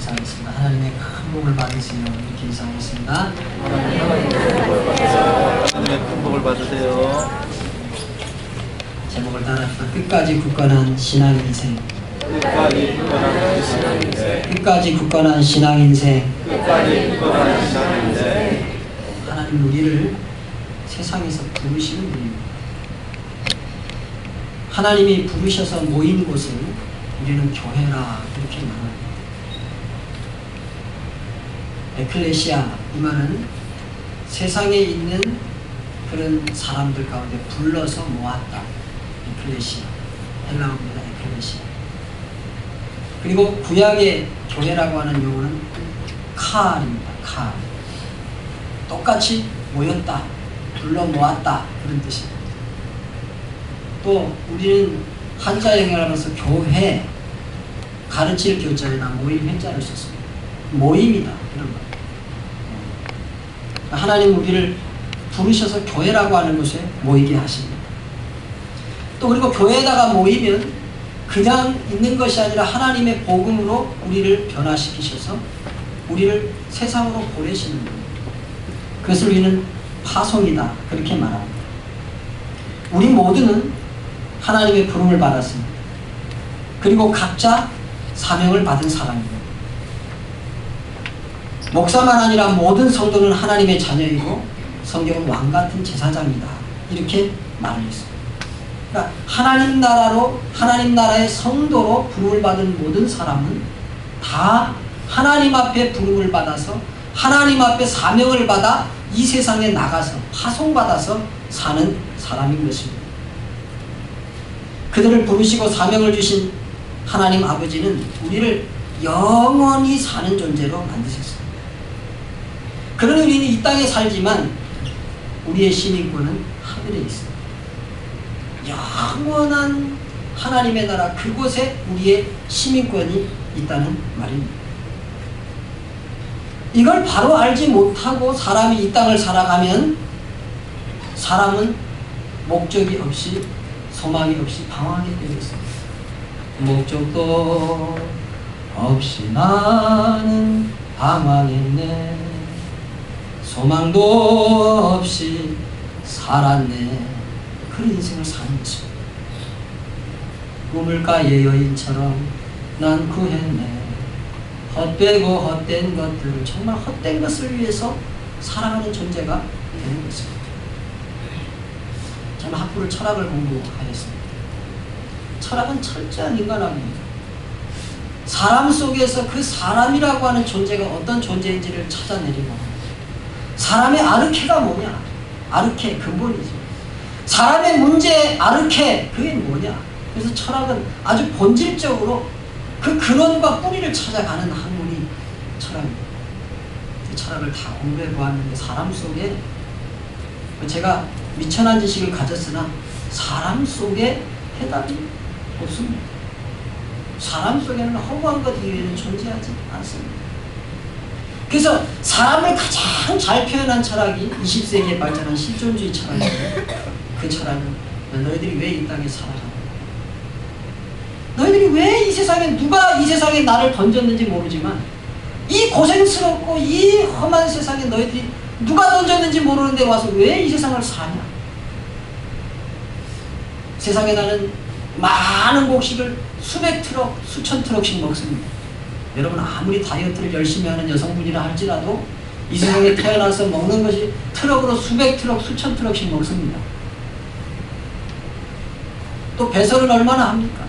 인사하겠습니다. 하나님의 큰 복을 받으세요. 이렇게 인사하겠습니다. 하나님의 큰 복을 받으세요. 제목을 따라합시다. 끝까지 굳건한 신앙인생. 끝까지 굳건한 신앙인생. 끝까지 굳건한 신앙인생. 끝까지 굳건한 신앙인생. 하나님 우리를 세상에서 부르시는 분입니다. 하나님이 부르셔서 모인 곳을 우리는 교회라 이렇게 말합니다. 에클레시아, 이 말은 세상에 있는 그런 사람들 가운데 불러서 모았다. 에클레시아, 헬라어입니다. 에클레시아. 그리고 구약의 교회라고 하는 용어는 카알입니다. 카알. 똑같이 모였다, 불러 모았다, 그런 뜻입니다. 또 우리는 한자 영어로서 교회, 가르칠 교자에다 모임 회자를 썼습니다. 모임이다, 이런 거. 하나님 우리를 부르셔서 교회라고 하는 곳에 모이게 하십니다. 또 그리고 교회에다가 모이면 그냥 있는 것이 아니라 하나님의 복음으로 우리를 변화시키셔서 우리를 세상으로 보내시는 겁니다. 그것을 우리는 파송이다, 그렇게 말합니다. 우리 모두는 하나님의 부름을 받았습니다. 그리고 각자 사명을 받은 사람입니다. 목사만 아니라 모든 성도는 하나님의 자녀이고 성경은 왕같은 제사장이다, 이렇게 말을 했습니다. 그러니까 하나님 나라로, 하나님 나라의 성도로 부름을 받은 모든 사람은 다 하나님 앞에 부름을 받아서 하나님 앞에 사명을 받아 이 세상에 나가서 파송받아서 사는 사람인 것입니다. 그들을 부르시고 사명을 주신 하나님 아버지는 우리를 영원히 사는 존재로 만드셨습니다. 그런 우리는 이 땅에 살지만 우리의 시민권은 하늘에 있습니다. 영원한 하나님의 나라, 그곳에 우리의 시민권이 있다는 말입니다. 이걸 바로 알지 못하고 사람이 이 땅을 살아가면 사람은 목적이 없이, 소망이 없이 방황하게 되어 있습니다. 목적도 없이 나는 방황했네, 소망도 없이 살았네, 그런 인생을 사는 것입니다. 우물가의 여인처럼 난 구했네, 헛되고 헛된 것들을, 정말 헛된 것을 위해서 살아가는 존재가 되는 것입니다. 저는 학부를 철학을 공부하였습니다. 철학은 철저한 인간학입니다. 사람 속에서 그 사람이라고 하는 존재가 어떤 존재인지를 찾아내리고, 사람의 아르케가 뭐냐, 아르케 근본이죠. 사람의 문제 아르케, 그게 뭐냐. 그래서 철학은 아주 본질적으로 그 근원과 뿌리를 찾아가는 학문이 철학입니다. 그 철학을 다 공부해 보았는데 사람 속에, 제가 미천한 지식을 가졌으나 사람 속에 해답이 없습니다. 사람 속에는 허무한 것 이외에는 존재하지 않습니다. 그래서 사람을 가장 잘 표현한 철학이 20세기에 발전한 실존주의 철학인데, 그 철학은 너희들이 왜 이 땅에 살아가는가, 너희들이 왜 이 세상에, 누가 이 세상에 나를 던졌는지 모르지만 이 고생스럽고 이 험한 세상에 너희들이 누가 던졌는지 모르는데 와서 왜 이 세상을 사냐. 세상에 나는 많은 곡식을 수백 트럭, 수천 트럭씩 먹습니다. 여러분, 아무리 다이어트를 열심히 하는 여성분이라 할지라도 이 세상에 태어나서 먹는 것이 트럭으로 수백 트럭, 수천 트럭씩 먹습니다. 또 배설은 얼마나 합니까?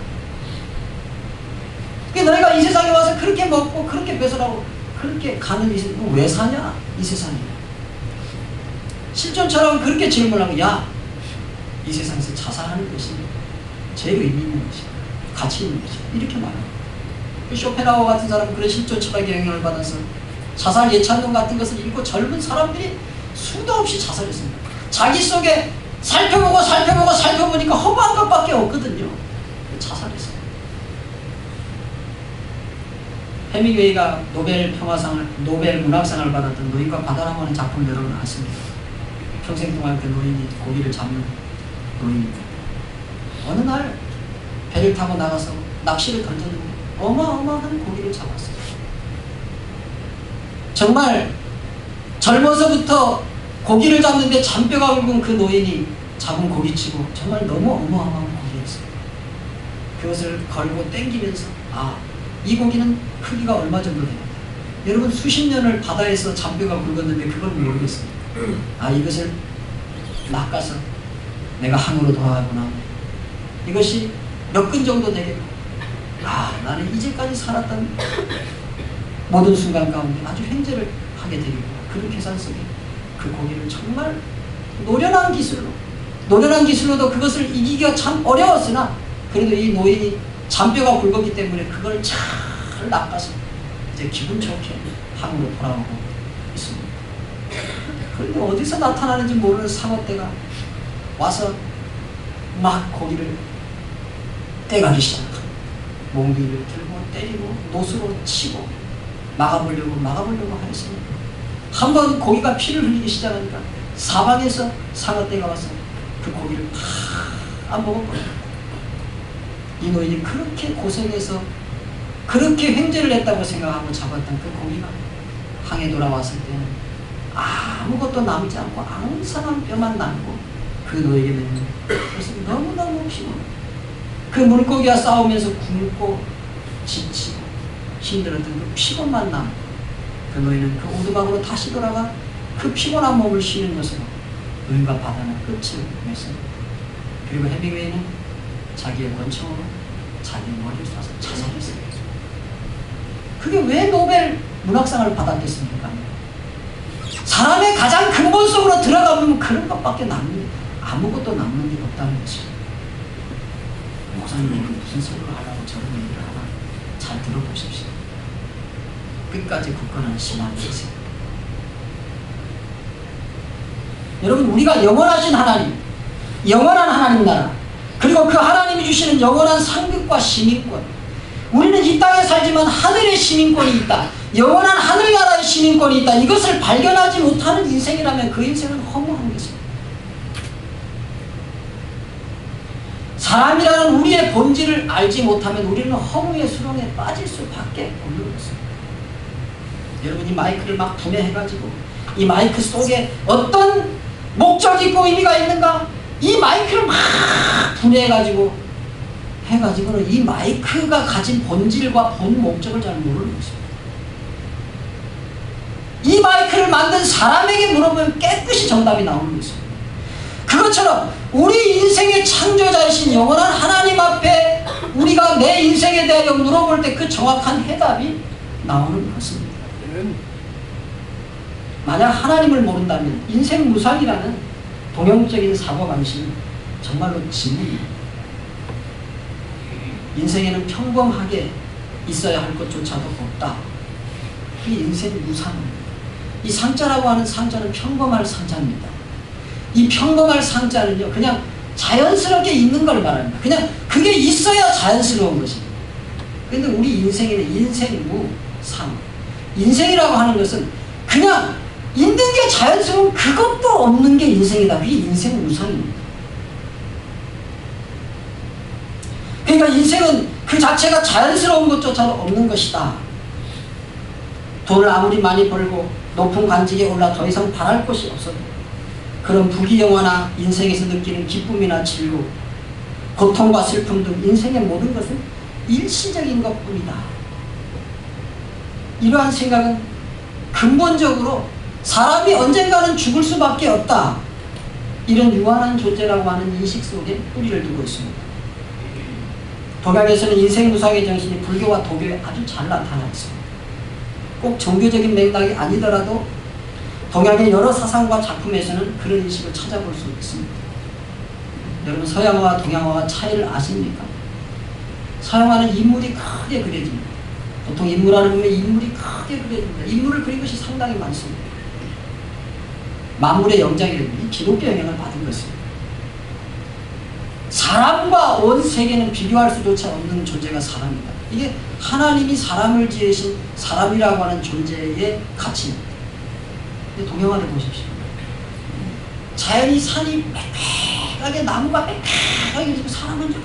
그러니까 너희가 이 세상에 와서 그렇게 먹고 그렇게 배설하고 그렇게 가는 이 세상에 왜 사냐, 이 세상에. 실존처럼 그렇게 질문하고, 야, 이 세상에서 자살하는 것이 제일 의미 있는 것이다, 가치 있는 것이다, 이렇게 말합니다. 쇼펜하우어 같은 사람은 그런 실존 철학의 영향을 받아서 자살 예찬론 같은 것을 읽고 젊은 사람들이 수도 없이 자살했습니다. 자기 속에 살펴보니까 허무한 것밖에 없거든요. 자살했어요. 해밍웨이가 노벨 평화상을, 노벨 문학상을 받았던 노인과 바다라고 하는 작품 여러분 아십니까? 평생 동안 그 노인이 고기를 잡는 노인입니다. 어느 날 배를 타고 나가서 낚시를 던졌는데 어마어마한 고기를 잡았어요. 정말 젊어서부터 고기를 잡는데 잔뼈가 굵은 그 노인이 잡은 고기치고 정말 너무 어마어마한 고기였어요. 그것을 걸고 땡기면서 이 고기는 크기가 얼마 정도 됩니다. 여러분 수십 년을 바다에서 잔뼈가 굵었는데 그걸 모르겠어요. 이것을 낚아서 내가 항으로 도하구나. 이것이 몇 근 정도 되겠고 나는 이제까지 살았던 모든 순간 가운데 아주 횡재를 하게 되겠구나. 그런 계산 속에 그 고기를 정말 노련한 기술로도 그것을 이기기가 참 어려웠으나 그래도 이 노인이 잔뼈가 굵었기 때문에 그걸 잘 낚아서 이제 기분 좋게 항으로 돌아오고 있습니다. 그런데 어디서 나타나는지 모르는 상어떼가 와서 막 고기를 떼가기 시작합니다. 몽둥이를 들고 때리고 노수로 치고 막아보려고 하였습니다. 한번 고기가 피를 흘리기 시작하니까 사방에서 상어떼가 와서 그 고기를 다 먹어버립니다. 이 노인이 그렇게 고생해서 그렇게 횡재를 했다고 생각하고 잡았던 그 고기가 항에 돌아왔을 때는 아무것도 남지 않고 앙상한 뼈만 남고 그 노인에게는 그래서 너무너무 피곤해. 그 물고기와 싸우면서 굶고 지치고 힘들었던 그 피곤만 남고 그 노인은 그 오두막으로 다시 돌아가 그 피곤한 몸을 쉬는 것으로 노인과 바다는 끝을 맺습니다. 그리고 헤밍웨이는 자기의 권총으로 자기 머리를 쏴서 자살했어요. 그게 왜 노벨 문학상을 받았겠습니까? 사람의 가장 근본 속으로 들어가보면 그런 것밖에 아무것도 남는 게 없다는 것이죠. 목사님이 무슨 소리를 하려고 저런 얘기를 하나 잘 들어보십시오. 끝까지 굳건한 신앙이 있어요. 여러분 우리가 영원하신 하나님, 영원한 하나님 나라, 그리고 그 하나님이 주시는 영원한 상급과 시민권, 우리는 이 땅에 살지만 하늘의 시민권이 있다. 영원한 하늘나라의 시민권이 있다. 이것을 발견하지 못하는 인생이라면 그 인생은 허무한 것입니다. 사람이라는 우리의 본질을 알지 못하면 우리는 허무의 수렁에 빠질 수밖에 없는 것입니다. 여러분 이 마이크를 막 분해해가지고 이 마이크 속에 어떤 목적이 있고 의미가 있는가? 이 마이크를 막 분해해가지고는 이 마이크가 가진 본질과 본 목적을 잘 모르는 것입니다. 이 마이크를 만든 사람에게 물어보면 깨끗이 정답이 나오는 것입니다. 그것처럼 우리 인생의 창조자이신 영원한 하나님 앞에 우리가 내 인생에 대하여 물어볼 때 그 정확한 해답이 나오는 것입니다. 만약 하나님을 모른다면 인생 무상이라는 동영적인 사고방식은 정말로 진리입니다. 인생에는 평범하게 있어야 할 것조차도 없다. 이 인생 무상입니다. 이 상자라고 하는 상자는 평범할 상자입니다. 이 평범할 상자는요 그냥 자연스럽게 있는 걸 말합니다. 그냥 그게 있어야 자연스러운 것입니다. 그런데 우리 인생에는 인생무상, 인생이라고 하는 것은 그냥 있는 게 자연스러운 그것도 없는 게 인생이다. 그게 인생무상입니다. 그러니까 인생은 그 자체가 자연스러운 것조차도 없는 것이다. 돈을 아무리 많이 벌고 높은 관직에 올라 더 이상 바랄 것이 없어도 그런 부귀영화나 인생에서 느끼는 기쁨이나 즐거움, 고통과 슬픔 등 인생의 모든 것은 일시적인 것뿐이다. 이러한 생각은 근본적으로 사람이 언젠가는 죽을 수밖에 없다. 이런 유한한 존재라고 하는 인식 속에 뿌리를 두고 있습니다. 독약에서는 인생무상의 정신이 불교와 도교에 아주 잘 나타나 있습니다. 꼭 종교적인 맥락이 아니더라도 동양의 여러 사상과 작품에서는 그런 인식을 찾아볼 수 있습니다. 여러분 서양화와 동양화와 차이를 아십니까? 서양화는 인물이 크게 그려집니다. 보통 인물화를 보면 인물이 크게 그려집니다. 인물을 그린 것이 상당히 많습니다. 만물의 영장이라는 이 기독교 영향을 받은 것입니다. 사람과 온 세계는 비교할 수조차 없는 존재가 사람이다. 이게 하나님이 사람을 지으신 사람이라고 하는 존재의 가치입니다. 동양화를 보십시오. 자연이 산이 빽빽하게 나무가 빽빽하게 지고 사람은 좀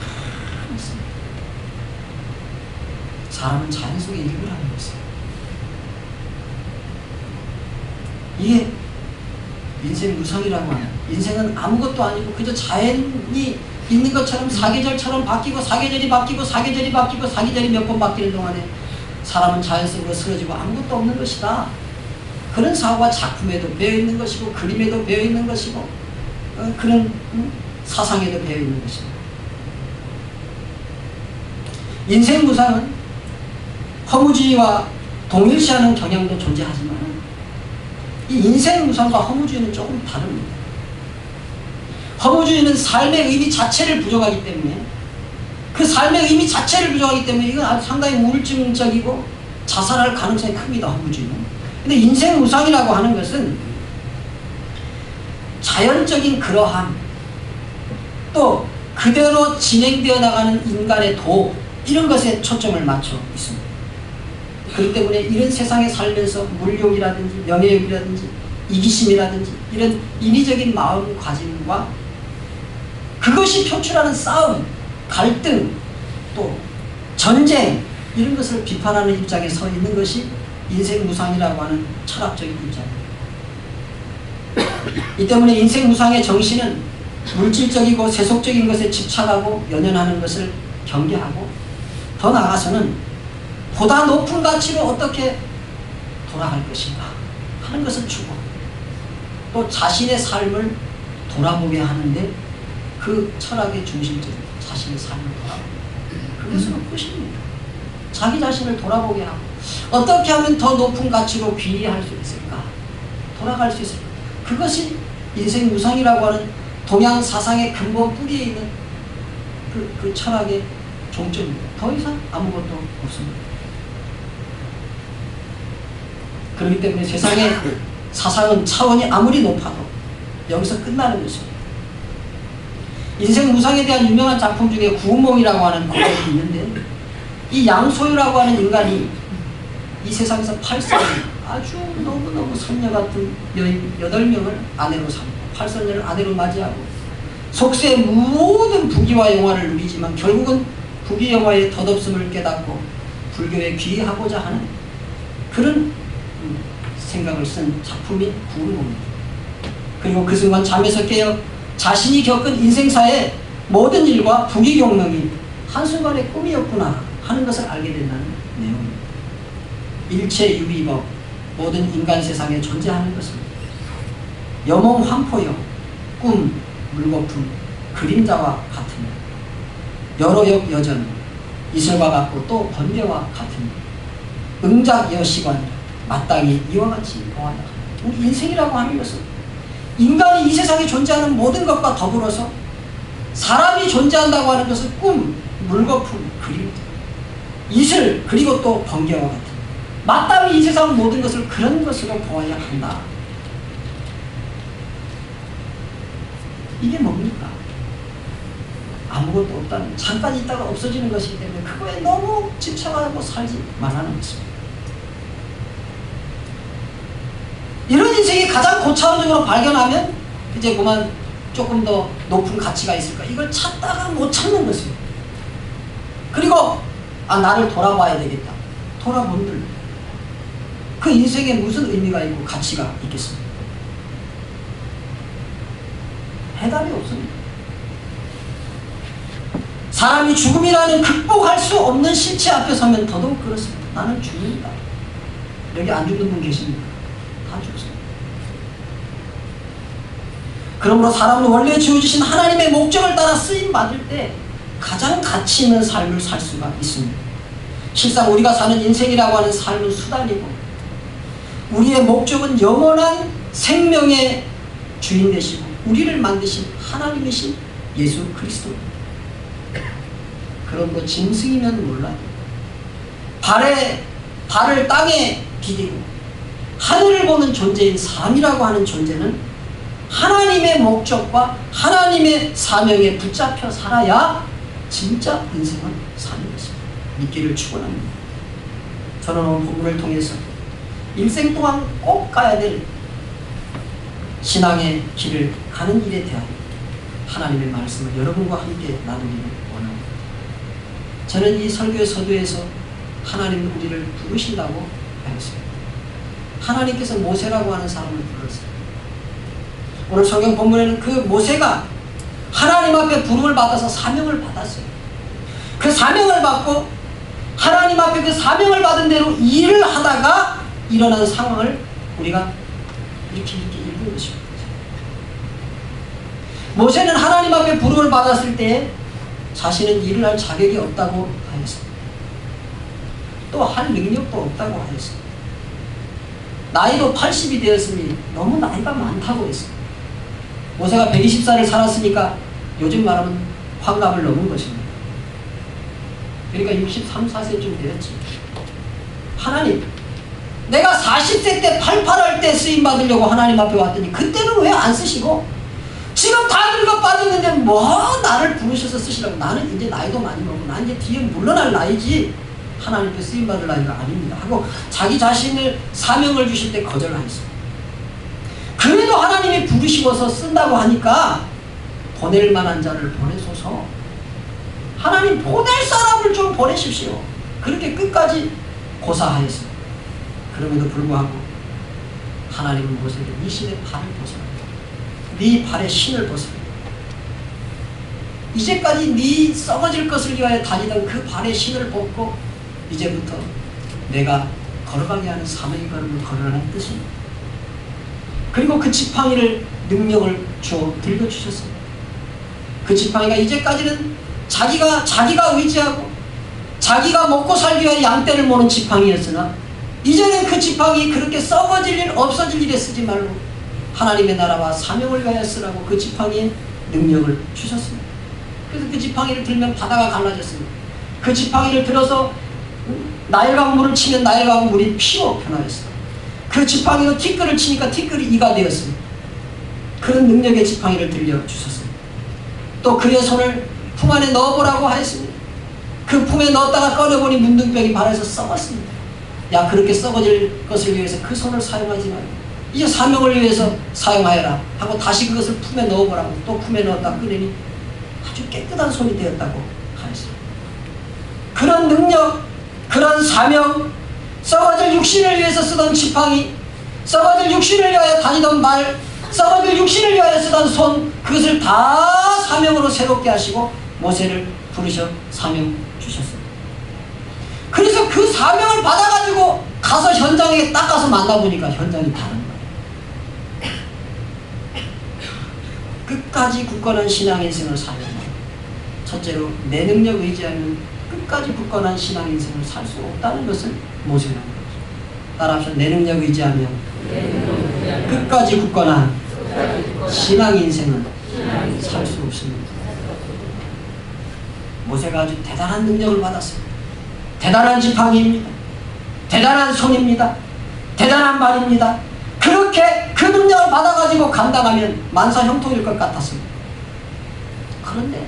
있습니다. 사람은 자연 속에 일부라는 것입니다. 이게 인생 무상이라고 하는, 인생은 아무것도 아니고 그저 자연이 있는 것처럼 사계절처럼 바뀌고 사계절이 바뀌고 사계절이 바뀌고 사계절이 몇 번 바뀌는 동안에 사람은 자연스럽게 쓰러지고 아무것도 없는 것이다. 그런 사고가 작품에도 배어있는 것이고 그림에도 배어있는 것이고 그런 사상에도 배어있는 것입니다. 인생 무상은 허무주의와 동일시하는 경향도 존재하지만 이 인생 무상과 허무주의는 조금 다릅니다. 허무주의는 삶의 의미 자체를 부정하기 때문에, 그 삶의 의미 자체를 부정하기 때문에 이건 아주 상당히 우울증적이고 자살할 가능성이 큽니다. 허무주의는. 근데 인생 무상이라고 하는 것은 자연적인 그러함, 또 그대로 진행되어 나가는 인간의 도, 이런 것에 초점을 맞춰 있습니다. 그렇기 때문에 이런 세상에 살면서 물욕이라든지 명예욕이라든지 이기심이라든지 이런 인위적인 마음가짐과 그것이 표출하는 싸움, 갈등, 또 전쟁, 이런 것을 비판하는 입장에 서 있는 것이 인생 무상이라고 하는 철학적인 입장입니다. 이 때문에 인생 무상의 정신은 물질적이고 세속적인 것에 집착하고 연연하는 것을 경계하고, 더 나아가서는 보다 높은 가치로 어떻게 돌아갈 것인가 하는 것을 주고, 또 자신의 삶을 돌아보게 하는데 그 철학의 중심적인 자신의 삶을 돌아보고, 그것으로 끝입니다. 자기 자신을 돌아보게 하고 어떻게 하면 더 높은 가치로 귀의할 수 있을까, 돌아갈 수 있을까, 그것이 인생 무상이라고 하는 동양 사상의 근본 뿌리에 있는 그 철학의 종점입니다. 더 이상 아무것도 없습니다. 그렇기 때문에 세상의 사상은 차원이 아무리 높아도 여기서 끝나는 것입니다. 인생 무상에 대한 유명한 작품 중에 구운몽이라고 하는 고백이 있는데, 이 양소유라고 하는 인간이 이 세상에서 8살 아주 너무너무 선녀 같은 여인 8명을 아내로 삼고 8선녀를 아내로 맞이하고 속세의 모든 부귀와 영화를 누리지만 결국은 부귀 영화의 덧없음을 깨닫고 불교에 귀의하고자 하는 그런 생각을 쓴 작품이 구운몽입니다. 그리고 그 순간 잠에서 깨어 자신이 겪은 인생사의 모든 일과 부귀경명이 한순간의 꿈이었구나 하는 것을 알게 된다는 내용입니다. 일체 유비법, 모든 인간 세상에 존재하는 것입니다. 여몽환포여, 꿈, 물거품, 그림자와 같으며 여로역 여전, 이슬과 같고 또 번개와 같으며 응작여시관이라, 마땅히 이와 같이 보아야 합니다. 우리 인생이라고 하는 것은 인간이 이 세상에 존재하는 모든 것과 더불어서 사람이 존재한다고 하는 것은 꿈, 물거품, 그림, 이슬, 그리고 또 번개와 같은, 마땅히 이 세상 모든 것을 그런 것으로 보아야 한다. 이게 뭡니까? 아무것도 없다는, 잠깐 있다가 없어지는 것이기 때문에 그거에 너무 집착하고 살지 말라는 것입니다. 이런 인생이 가장 고차원적으로 발견하면 이제 그만 조금 더 높은 가치가 있을까, 이걸 찾다가 못 찾는 것입니다. 그리고 나를 돌아봐야 되겠다. 돌아본들 그 인생에 무슨 의미가 있고 가치가 있겠습니까? 해답이 없습니다. 사람이 죽음이라는 극복할 수 없는 실체 앞에 서면 더더욱 그렇습니다. 나는 죽는다. 여기 안 죽는 분 계십니까? 다 죽습니다. 그러므로 사람은 원래 지어주신 하나님의 목적을 따라 쓰임받을 때 가장 가치 있는 삶을 살 수가 있습니다. 실상 우리가 사는 인생이라고 하는 삶은 수단이고, 우리의 목적은 영원한 생명의 주인 되시고 우리를 만드신 하나님이신 예수 그리스도입니다. 그런 거 짐승이면 몰라도 발을 땅에 디디고 하늘을 보는 존재인 사람이라고 하는 존재는 하나님의 목적과 하나님의 사명에 붙잡혀 살아야 진짜 인생을 사는 것입니다. 믿기를 축원합니다. 저는 오늘 본문을 통해서 일생 동안 꼭 가야 될 신앙의 길을 가는 일에 대하여 하나님의 말씀을 여러분과 함께 나누기를 원합니다. 저는 이 설교의 서두에서 하나님은 우리를 부르신다고 하였습니다. 하나님께서 모세라고 하는 사람을 불렀어요. 오늘 성경 본문에는 그 모세가 하나님 앞에 부름을 받아서 사명을 받았어요. 그 사명을 받고 하나님 앞에 그 사명을 받은 대로 일을 하다가 일어난 상황을 우리가 이렇게 읽은 것입니다. 모세는 하나님 앞에 부름을 받았을 때 자신은 일을 할 자격이 없다고 하였습니다. 또 할 능력도 없다고 하였습니다. 나이도 80이 되었으니 너무 나이가 많다고 했습니다. 모세가 120살을 살았으니까 요즘 말하면 환갑을 넘은 것입니다. 그러니까 63, 4세쯤 되었지. 하나님, 내가 40세 때 팔팔할 때 쓰임받으려고 하나님 앞에 왔더니 그때는 왜 안 쓰시고 지금 다 늙어 빠졌는데 뭐 나를 부르셔서 쓰시라고. 나는 이제 나이도 많이 먹고 난 이제 뒤에 물러날 나이지 하나님께 쓰임받을 나이가 아닙니다 하고 자기 자신을 사명을 주실 때 거절하였습니다. 그래도 하나님이 부르시고서 쓴다고 하니까 보낼 만한 자를 보내소서. 하나님 보낼 사람을 좀 보내십시오. 그렇게 끝까지 고사하였습니다. 그럼에도 불구하고 하나님은 모세에게 네 신의 발을 벗어라. 네 발에 신을 벗어라. 이제까지 네 썩어질 것을 위하여 다니던 그 발에 신을 벗고 이제부터 내가 걸어가게 하는 사명의 걸음을 걸으라는 뜻입니다. 그리고 그 지팡이를 능력을 주어 들고 주셨습니다. 그 지팡이가 이제까지는 자기가 의지하고 자기가 먹고 살기 위해 양떼를 모는 지팡이였으나 이제는 그 지팡이 그렇게 썩어질 일 없어질 일에 쓰지 말고 하나님의 나라와 사명을 위하여 쓰라고 그 지팡이에 능력을 주셨습니다. 그래서 그 지팡이를 들면 바다가 갈라졌습니다. 그 지팡이를 들어서 나일강 물을 치면 나일강 물이 피로 변화했습니다. 그 지팡이로 티끌을 치니까 티끌이 이가 되었습니다. 그런 능력의 지팡이를 들려주셨습니다. 또 그의 손을 품 안에 넣어보라고 하였습니다. 그 품에 넣었다가 꺼내보니 문둥병이 발에서 썩었습니다. 야, 그렇게 썩어질 것을 위해서 그 손을 사용하지 말고 이제 사명을 위해서 사용하여라 하고 다시 그것을 품에 넣어보라고 또 품에 넣었다 꺼내니 아주 깨끗한 손이 되었다고 하였습니다. 그런 능력, 그런 사명, 썩어질 육신을 위해서 쓰던 지팡이, 썩어질 육신을 위하여 다니던 말, 썩어질 육신을 위하여 쓰던 손, 그것을 다 사명으로 새롭게 하시고 모세를 부르셔 사명 주셨습니다. 그래서 그 사명을 받아가지고 가서 현장에 딱 가서 만나보니까 현장이 다른 거예요. 끝까지 굳건한 신앙인생을 살면 첫째로 내 능력 의지하면 끝까지 굳건한 신앙인생을 살 수 없다는 것을 모세는 거죠. 따라합시다. 내 능력 의지하면 끝까지 굳건한 신앙인생을 살 수 없습니다. 모세가 아주 대단한 능력을 받았습니다. 대단한 지팡이입니다. 대단한 손입니다. 대단한 말입니다. 그렇게 그 능력을 받아가지고 감당하면 만사 형통일 것 같았습니다. 그런데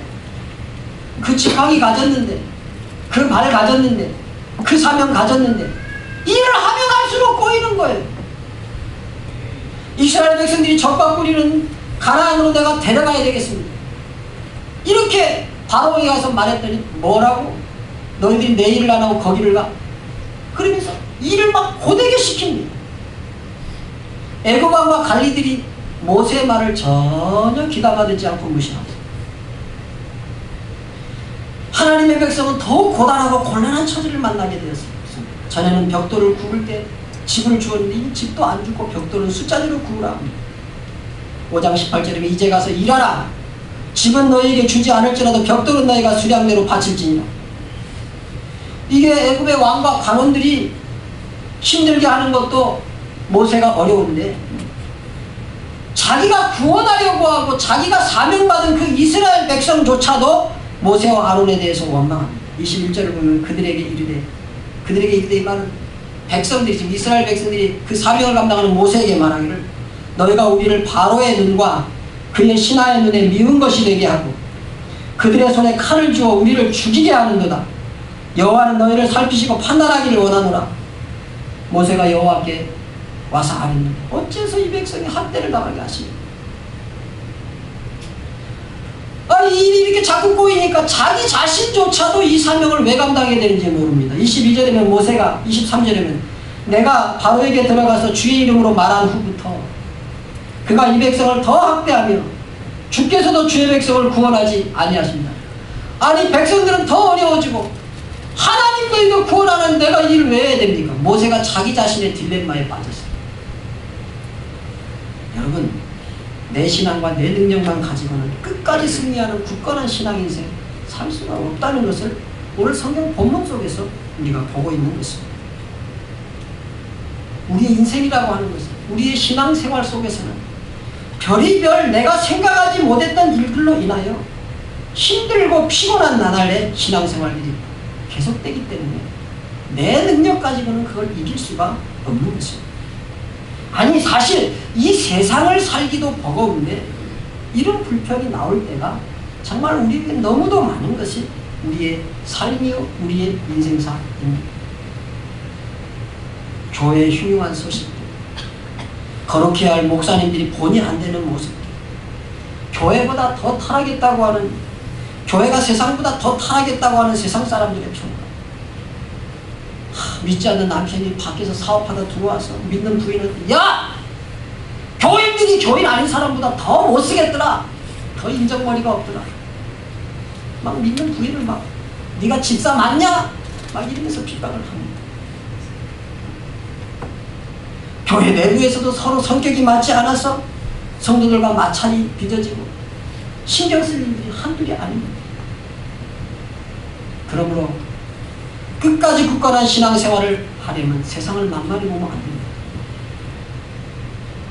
그 지팡이 가졌는데 그 말 가졌는데 그 사명 가졌는데 일을 하면 할수록 꼬이는 거예요. 이스라엘 백성들이 적과 꿀이는 가나안으로 내가 데려가야 되겠습니다. 이렇게 바로에게 가서 말했더니 뭐라고? 너희들이 내 일을 안 하고 거기를 가? 그러면서 일을 막 고되게 시킵니다. 애굽 왕과 관리들이 모세의 말을 전혀 귀담아 듣지 않고 무시합니다. 하나님의 백성은 더욱 고단하고 곤란한 처지를 만나게 되었습니다. 전에는 벽돌을 굽을 때 집을 주었는데 이 집도 안 주고 벽돌은 숫자대로 구우라 합니다. 5장 18절에 이제 가서 일하라. 집은 너희에게 주지 않을지라도 벽돌은 너희가 수량대로 바칠지니라. 이게 애굽의 왕과 관원들이 힘들게 하는 것도 모세가 어려운데 자기가 구원하려고 하고 자기가 사명받은 그 이스라엘 백성조차도 모세와 아론에 대해서 원망합니다. 21절을 보면 그들에게 이르되 이 말은 백성들이 지금 이스라엘 백성들이 그 사명을 감당하는 모세에게 말하기를 너희가 우리를 바로의 눈과 그의 신하의 눈에 미운 것이 되게 하고 그들의 손에 칼을 주어 우리를 죽이게 하는도다. 여호와는 너희를 살피시고 판단하기를 원하노라. 모세가 여호와께 와서 아뢰는 어째서 이 백성이 학대를 당하게 하시니? 아니 일이 이렇게 자꾸 꼬이니까 자기 자신조차도 이 사명을 왜 감당해야 되는지 모릅니다. 22절에면 모세가 23절에면 내가 바로에게 들어가서 주의 이름으로 말한 후부터 그가 이 백성을 더 학대하며 주께서도 주의 백성을 구원하지 아니하십니다. 아니 백성들은 더 어려워지고 하나님도 이거 구원하는 내가 이 일을 왜 해야 됩니까? 모세가 자기 자신의 딜레마에 빠졌어요. 여러분, 내 신앙과 내 능력만 가지고는 끝까지 승리하는 굳건한 신앙 인생 살 수가 없다는 것을 오늘 성경 본문 속에서 우리가 보고 있는 것입니다. 우리의 인생이라고 하는 것은, 우리의 신앙생활 속에서는 별의별 내가 생각하지 못했던 일들로 인하여 힘들고 피곤한 나날의 신앙생활들이 계속되기 때문에 내 능력 가지고는 그걸 이길 수가 없는 것입니다. 아니 사실 이 세상을 살기도 버거운데 이런 불편이 나올 때가 정말 우리에게 너무도 많은 것이 우리의 삶이요 우리의 인생사입니다. 교회의 흉흉한 소식들, 거룩히 할 목사님들이 본의 안 되는 모습들, 교회보다 더 타락했다고 하는, 교회가 세상보다 더 타락했다고 하는 세상 사람들의 평가, 믿지 않는 남편이 밖에서 사업하다 들어와서 믿는 부인한테 야! 교인들이 교인 아닌 사람보다 더 못쓰겠더라, 더 인정머리가 없더라, 막 믿는 부인을 막 네가 집사 맞냐? 막 이러면서 핍박을 합니다. 교회 내부에서도 서로 성격이 맞지 않아서 성도들과 마찰이 빚어지고 신경 쓸 일들이 한둘이 아닙니다. 그러므로 끝까지 굳건한 신앙생활을 하려면 세상을 만만히 보면 안 됩니다.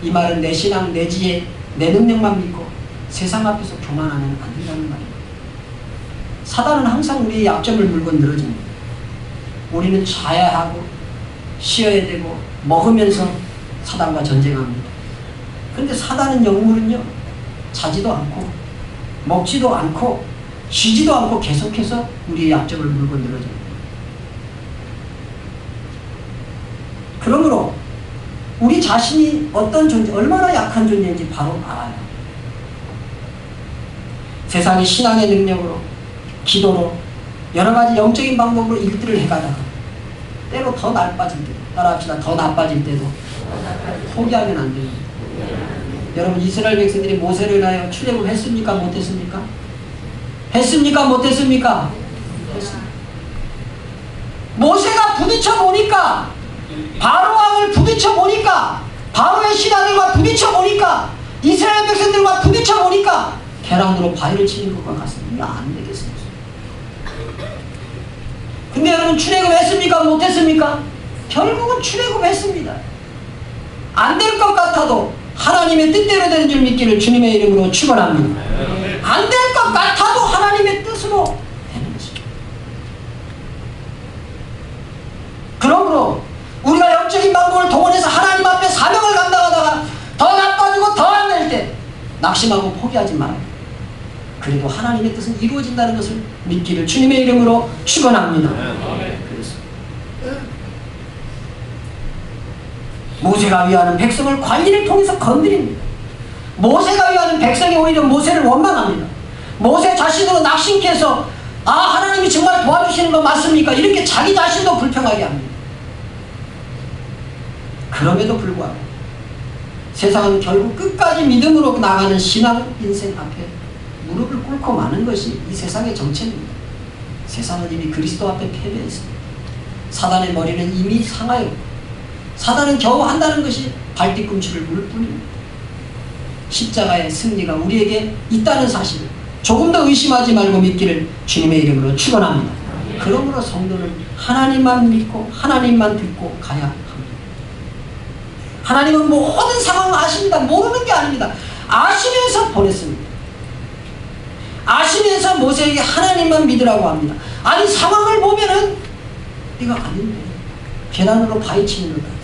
이 말은 내 신앙, 내 지혜, 내 능력만 믿고 세상 앞에서 교만하면 안 된다는 말입니다. 사단은 항상 우리의 약점을 물고 늘어집니다. 우리는 자야 하고 쉬어야 되고 먹으면서 사단과 전쟁합니다. 그런데 사단은 영물은요, 자지도 않고 먹지도 않고 쉬지도 않고 계속해서 우리의 약점을 물고 늘어집니다. 그러므로 우리 자신이 어떤 존재, 얼마나 약한 존재인지 바로 알아요. 세상의 신앙의 능력으로, 기도로, 여러 가지 영적인 방법으로 일들을 해가다가 때로 더 나빠질 때도, 따라합시다, 더 나빠질 때도 포기하면 안 됩니다. 여러분, 이스라엘 백성들이 모세를 인하여 출애굽했습니까? 못했습니까? 했습니까? 못했습니까? 했습니다. 모세가 부딪혀 보니까, 바로왕을 부딪혀 보니까, 바로의 신하들과 부딪혀 보니까, 이스라엘 백성들과 부딪혀 보니까 계란으로 바위를 치는 것과 같습니다. 이거 안 되겠습니다. 근데 여러분, 출애굽했습니까? 못했습니까? 결국은 출애굽했습니다. 안 될 것 같아도 하나님의 뜻대로 되는 줄 믿기를 주님의 이름으로 축원합니다. 안 될 것 같아도 하나님의 뜻으로 되는 것입니다. 그러므로 우리가 영적인 방법을 동원해서 하나님 앞에 사명을 감당하다가 더 나빠지고 더 안 될 때 낙심하고 포기하지 말아요. 그래도 하나님의 뜻은 이루어진다는 것을 믿기를 주님의 이름으로 축원합니다. 모세가 위하는 백성을 관리를 통해서 건드립니다. 모세가 위하는 백성이 오히려 모세를 원망합니다. 모세 자신으로 낙심케 해서 아, 하나님이 정말 도와주시는 거 맞습니까? 이렇게 자기 자신도 불평하게 합니다. 그럼에도 불구하고 세상은 결국 끝까지 믿음으로 나가는 신앙 인생 앞에 무릎을 꿇고 마는 것이 이 세상의 정체입니다. 세상은 이미 그리스도 앞에 패배했습니다. 사단의 머리는 이미 상하였고 사단은 겨우 한다는 것이 발뒤꿈치를 물 뿐입니다. 십자가의 승리가 우리에게 있다는 사실을 조금 더 의심하지 말고 믿기를 주님의 이름으로 축원합니다. 그러므로 성도는 하나님만 믿고 하나님만 듣고 가야 합니다. 하나님은 모든 상황을 아십니다. 모르는 게 아닙니다. 아시면서 보냈습니다. 아시면서 모세에게 하나님만 믿으라고 합니다. 아니, 상황을 보면은 이거 아닌데 계란으로 바위 치는 것 같아요.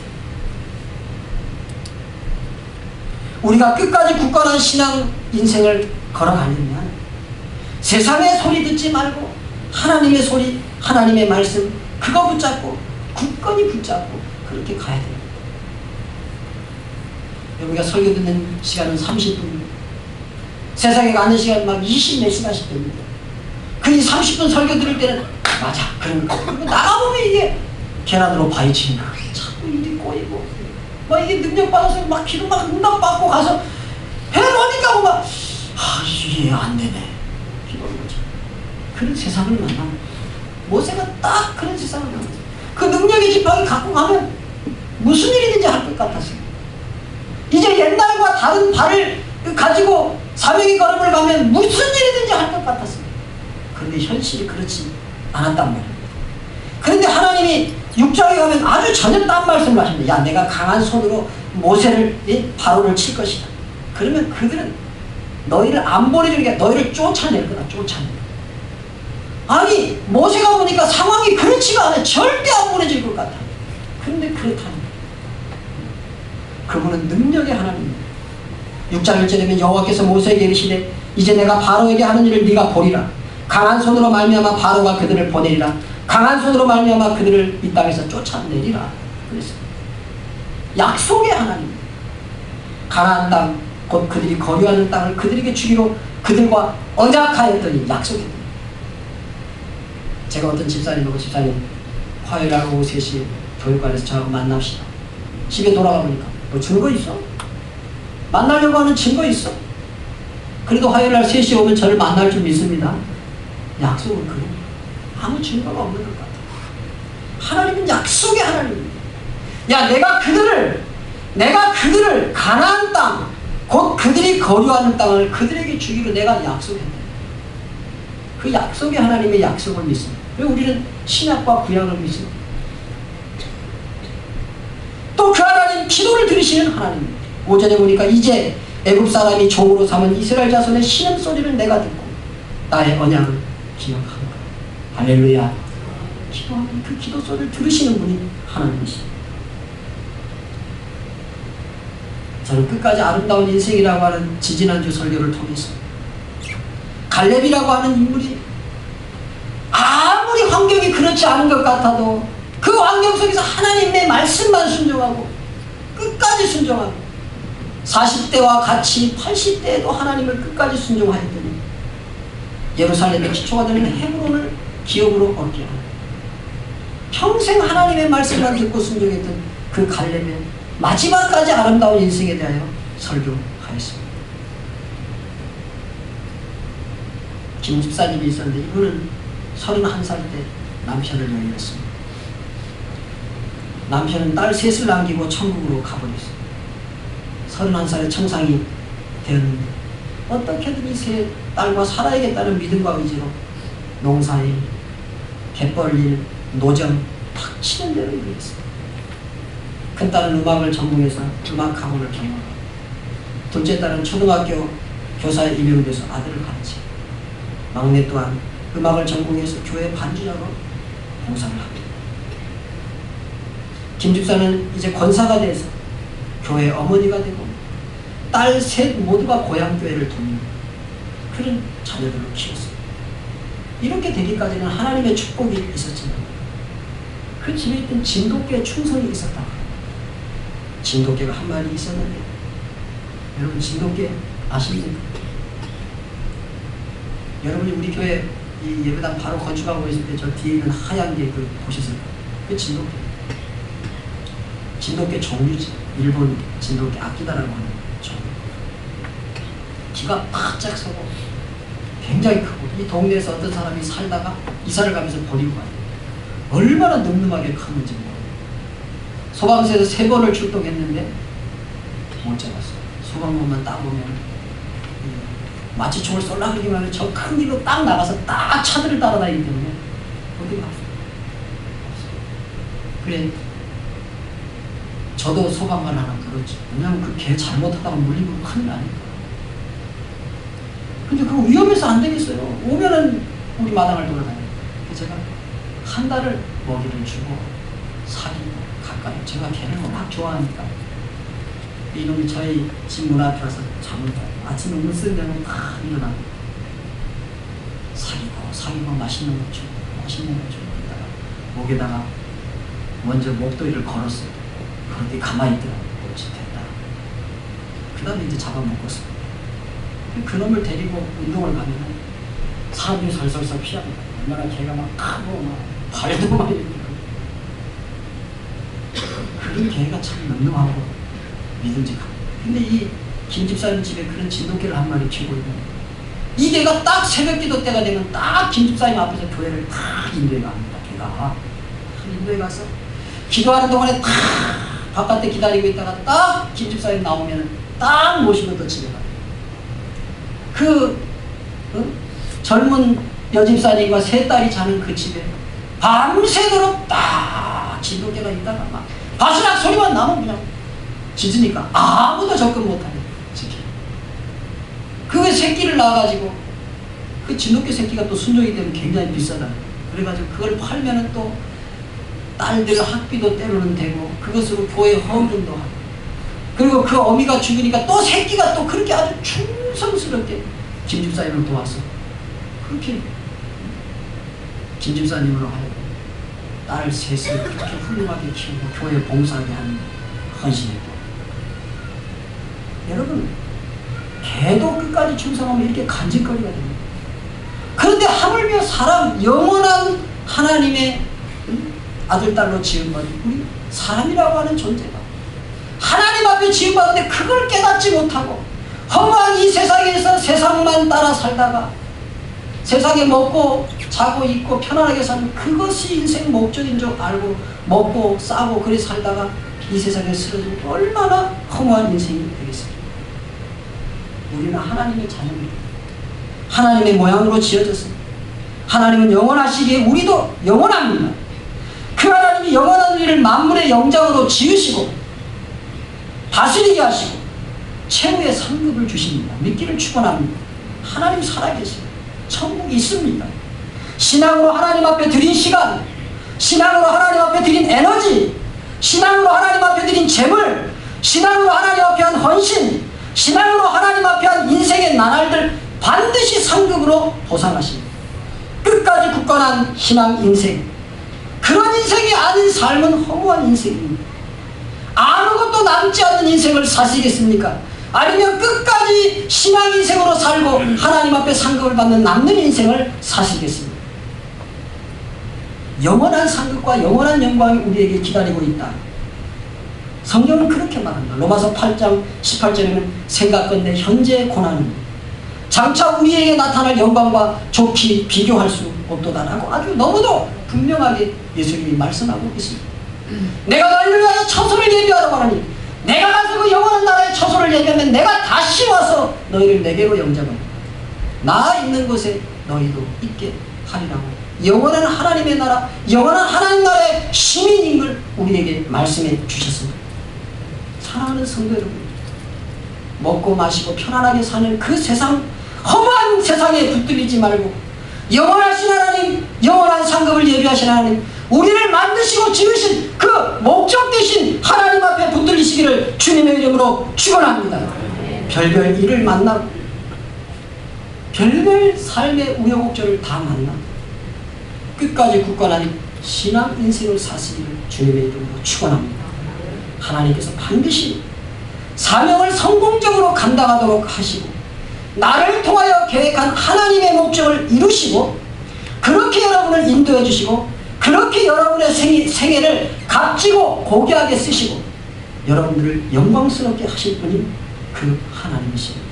우리가 끝까지 굳건한 신앙 인생을 걸어가려면 세상의 소리 듣지 말고 하나님의 소리, 하나님의 말씀, 그거 붙잡고 굳건히 붙잡고 그렇게 가야 됩니다. 우리가 설교 듣는 시간은 30분입니다. 세상에 가는 시간 막 20몇 시간씩 됩니다. 그 30분 설교 들을 때는 맞아, 그런 거. 그리고 나가보면 이게 계란으로 바위 치는 거. 자꾸 막 이게 능력 받아서 막 기도 막 응답 받고 가서 해보니까 막 이게 안 되네. 기도하는 거죠. 그런 세상을 만나. 모세가 딱 그런 세상을 만나. 그 능력의 지팡이 갖고 가면 무슨 일이든지 할 것 같았어요. 이제 옛날과 다른 발을 가지고 사명의 걸음을 가면 무슨 일이든지 할 것 같았어요. 그런데 현실이 그렇지 않았단 말이에요. 그런데 하나님이 6장에 가면 아주 전혀 딴 말씀을 하십니다. 야, 내가 강한 손으로 모세를, 바로를 칠 것이다. 그러면 그들은 너희를 안 보내주니까 너희를 쫓아낼 거다. 쫓아낼 거다. 아니, 모세가 보니까 상황이 그렇지가 않아요. 절대 안 보내질 것 같아. 그런데 그렇다는 거예요. 그분은 능력의 하나님입니다. 6장 1절에 보면 여호와께서 모세에게 이르시되 이제 내가 바로에게 하는 일을 네가 보리라. 강한 손으로 말미암아 바로가 그들을 보내리라. 강한 손으로 말미암아 그들을 이 땅에서 쫓아내리라. 그랬습니다. 약속의 하나님. 가나안 땅, 곧 그들이 거류하는 땅을 그들에게 주기로 그들과 언약하였더니 약속했더니. 제가 어떤 집사님하고 집사님 화요일날 오후 3시에 교육관에서 저하고 만납시다. 집에 돌아가 보니까 뭐 증거 있어? 만나려고 하는 증거 있어? 그래도 화요일날 3시에 오면 저를 만날 줄 믿습니다. 약속은 그래. 아무 증거가 없는 것 같아. 하나님은 약속의 하나님입니다. 야, 내가 그들을 가나안 땅, 곧 그들이 거류하는 땅을 그들에게 주기로 내가 약속했다. 그 약속의 하나님의 약속을 믿습니다. 왜 우리는 신약과 구약을 믿습니다. 또 그 하나님 기도를 들으시는 하나님입니다. 5절에 보니까 이제 애굽 사람이 종으로 삼은 이스라엘 자손의 신음소리를 내가 듣고 나의 언약을 기억하노라. 할렐루야. 기도하는 그 기도 소리를 들으시는 분이 하나님이십니다. 저는 끝까지 아름다운 인생이라고 하는 지지난주 설교를 통해서 갈렙이라고 하는 인물이 아무리 환경이 그렇지 않은 것 같아도 그 환경 속에서 하나님의 말씀만 순종하고 끝까지 순종하고 40대와 같이 80대에도 하나님을 끝까지 순종하였더니 예루살렘의 기초가 되는 헤브론을 기업으로 얻게 하는 평생 하나님의 말씀만 듣고 순종했던 그 갈렙의 마지막까지 아름다운 인생에 대하여 설교하였습니다. 김 집사님이 있었는데 이분은 31살 때 남편을 영위했습니다. 남편은 딸 셋을 남기고 천국으로 가버렸어요. 31살에 청상이 되었는데 어떻게든 이 세 딸과 살아야겠다는 믿음과 의지로 농사일, 갯벌일, 노점 탁 치는 대로 일했어요. 큰딸은 음악을 전공해서 음악학원을 경영하고 둘째 딸은 초등학교 교사에 임용돼서 아들을 가르치고 막내 또한 음악을 전공해서 교회 반주자로 봉사를 합니다. 김 집사는 이제 권사가 돼서 교회 어머니가 되고 딸 셋 모두가 고향교회를 돕는 그런 자녀들을 키웠습니다. 이렇게 되기까지는 하나님의 축복이 있었지만 그 집에 있던 진돗개 충성이 있었다. 진돗개가 한 마리 있었는데 여러분 진돗개 아십니까? 여러분이 우리 교회 이 예배당 바로 건축하고 있을 때 저 뒤에 있는 하얀 게 그 보셨을까요? 그 진돗개. 진돗개 종류지. 일본 진돗개 아키다라고 하는 종류. 기가 바짝 서고 굉장히 크고 이 동네에서 어떤 사람이 살다가 이사를 가면서 버리고 가요. 얼마나 늠름하게 컸는지 모르겠어요. 소방서에서 3번을 출동했는데 못 잡았어요. 소방관만 딱 보면 마치 총을 쏠라 그러기만 하면 저 큰 길로 딱 나가서 딱 차들을 따라다니기 때문에 어디 갔어요? 그래 저도 소방관 하나 부르지. 왜냐면 그 개 잘못하다가 물리면 큰일 나니까. 근데 그거 위험해서 안 되겠어요. 오면은 우리 마당을 돌아다녀요. 그래서 제가 한 달을 먹이를 주고 사귀고 가까이 제가 개를 워낙 좋아하니까 이놈이 저희 집 문 앞에 와서 잠을 자요. 아침에 문 쓰는 데는 다 일어나고 사귀고 맛있는 거 주고 이따가 목에다가 먼저 목도리를 걸었어요. 그런데 가만히 있더라고요. 옳지 됐다. 그 다음에 이제 잡아먹었어요. 그놈을 데리고 운동을 가면 사람들이 설설설 피합니다. 얼마나 개가 막 크고 막 발도 많이 있고 그 그런 교회가 참 넉넉하고 믿음직하고. 근데 이 김집사님 집에 그런 진돗개를 한 마리 키우고 있는 이 개가 딱 새벽 기도 때가 되면 딱 김집사님 앞에서 교회를 딱 인도해 갑니다. 걔가 인도에 가서 기도하는 동안에 딱 바깥에 기다리고 있다가 딱 김집사님 나오면 딱 모시고 또 집에 가요. 그 젊은 여집사님과 세 딸이 자는 그 집에 밤새도록 딱 진돗개가 있다가 막 바스락 소리만 나면 그냥 짖으니까 아무도 접근 못하네. 그 새끼를 낳아가지고 그 진돗개 새끼가 또 순종이 되면 굉장히 비싸다. 그래가지고 그걸 팔면은 또 딸들 학비도 때로는 되고 그것으로 교회 헌금도 하고, 그리고 그 어미가 죽으니까 또 새끼가 또 그렇게 아주 충성스럽게 김집사님을 도와서 그렇게 김집사님으로 하여금 딸 셋을 그렇게 훌륭하게 키우고 교회 봉사하게 하는 헌신했고, 여러분 개도 끝까지 충성하면 이렇게 간직거리가 됩니다. 그런데 하물며 사람, 영원한 하나님의 아들딸로 지음받은 우리 사람이라고 하는 존재가 하나님 앞에 지음받는데 그걸 깨닫지 못하고 허무한 이 세상에서 세상만 따라 살다가 세상에 먹고 자고 입고 편안하게 사는 그것이 인생 목적인 줄 알고 먹고 싸고 그래 살다가 이 세상에 쓰러지면 얼마나 허무한 인생이 되겠습니까? 우리는 하나님의 자녀입니다. 하나님의 모양으로 지어졌습니다. 하나님은 영원하시기에 우리도 영원합니다. 그 하나님이 영원한 우리를 만물의 영장으로 지으시고 다스리게 하시고 최후의 상급을 주십니다. 믿기를 축원합니다. 하나님 살아계십니다. 천국이 있습니다. 신앙으로 하나님 앞에 드린 시간, 신앙으로 하나님 앞에 드린 에너지, 신앙으로 하나님 앞에 드린 재물, 신앙으로 하나님 앞에 한 헌신, 신앙으로 하나님 앞에 한 인생의 나날들 반드시 상급으로 보상하십니다. 끝까지 굳건한 신앙 인생, 그런 인생이 아닌 삶은 허무한 인생입니다. 아무것도 남지 않는 인생을 사시겠습니까? 아니면 끝까지 신앙 인생으로 살고 하나님 앞에 상급을 받는 남는 인생을 사시겠습니까? 영원한 상급과 영원한 영광이 우리에게 기다리고 있다. 성경은 그렇게 말합니다. 로마서 8장 18절에는 생각건대 현재의 고난은 장차 우리에게 나타날 영광과 좋게 비교할 수 없도다라고 아주 너무도 분명하게 예수님이 말씀하고 있습니다. 내가 너희를 위하여 처소를 예비하라고 하니 내가 가서 그 영원한 나라의 처소를 예비하면 내가 다시 와서 너희를 내게로 영접하리라. 나 있는 곳에 너희도 있게 하리라고 영원한 하나님의 나라, 영원한 하나님 나라의 시민인 걸 우리에게 말씀해 주셨습니다. 사랑하는 성도 여러분, 먹고 마시고 편안하게 사는 그 세상, 험한 세상에 붙들리지 말고 영원하신 하나님, 영원한 상급을 예비하신 하나님, 우리를 만드시고 지으신 그 목적 되신 하나님 앞에 붙들리시기를 주님의 이름으로 축원합니다. 별별 일을 만나고 별별 삶의 우여곡절을 다 만나 끝까지 굳건한 신앙 인생을 사시기를 주님의 이름으로 축원합니다. 하나님께서 반드시 사명을 성공적으로 감당하도록 하시고 나를 통하여 계획한 하나님의 목적을 이루시고 그렇게 여러분을 인도해 주시고 그렇게 여러분의 생애를 값지고 고귀하게 쓰시고 여러분들을 영광스럽게 하실 분이 그 하나님이십니다.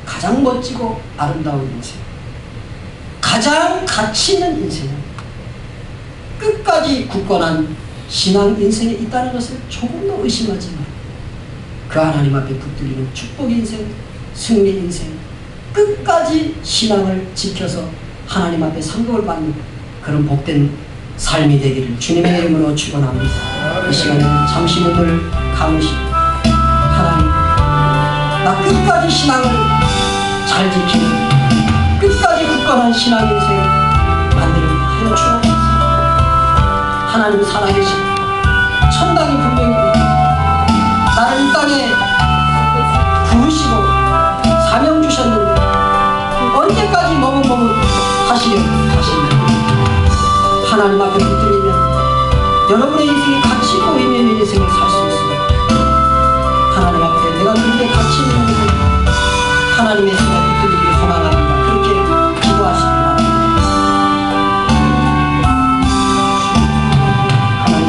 가장 멋지고 아름다운 인생, 가장 가치 있는 인생은 끝까지 굳건한 신앙 인생에 있다는 것을 조금도 의심하지 마라. 그 하나님 앞에 붙들리는 축복 인생, 승리 인생, 끝까지 신앙을 지켜서 하나님 앞에 상급을 받는 그런 복된 삶이 되기를 주님의 이름으로 축원합니다. 이 시간에 잠시 눈을 감으시고 하나님, 나 끝까지 신앙을 잘 지키는 끝까지 굳건한 신앙 인생 만들게 하여 주옵소서. 하나님 살아계시고 천당이 분명히 나를 이 땅에 부르시고 사명 주셨는데 언제까지 머뭇머뭇 하시려고 하십니까? 하나님 앞에 붙들리면 여러분의 인생이 가치 있고 의미 있는 인생을 살 수 있습니다. 하나님 앞에 내가 그렇게 가치 있는 인생, 하나님의 손에 붙들리기를 소망합니다. 그렇게 기도하시기 바랍니다. 하나님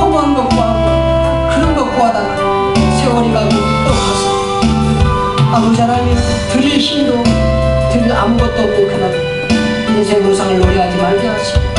허무한 거 구하고 그런 거 구하다가 세월이 가고 또 가서 아버지 하나님 드릴 힘도 드릴 아무것도 없는 그날 인생 우상을 노래하지 말게 하시고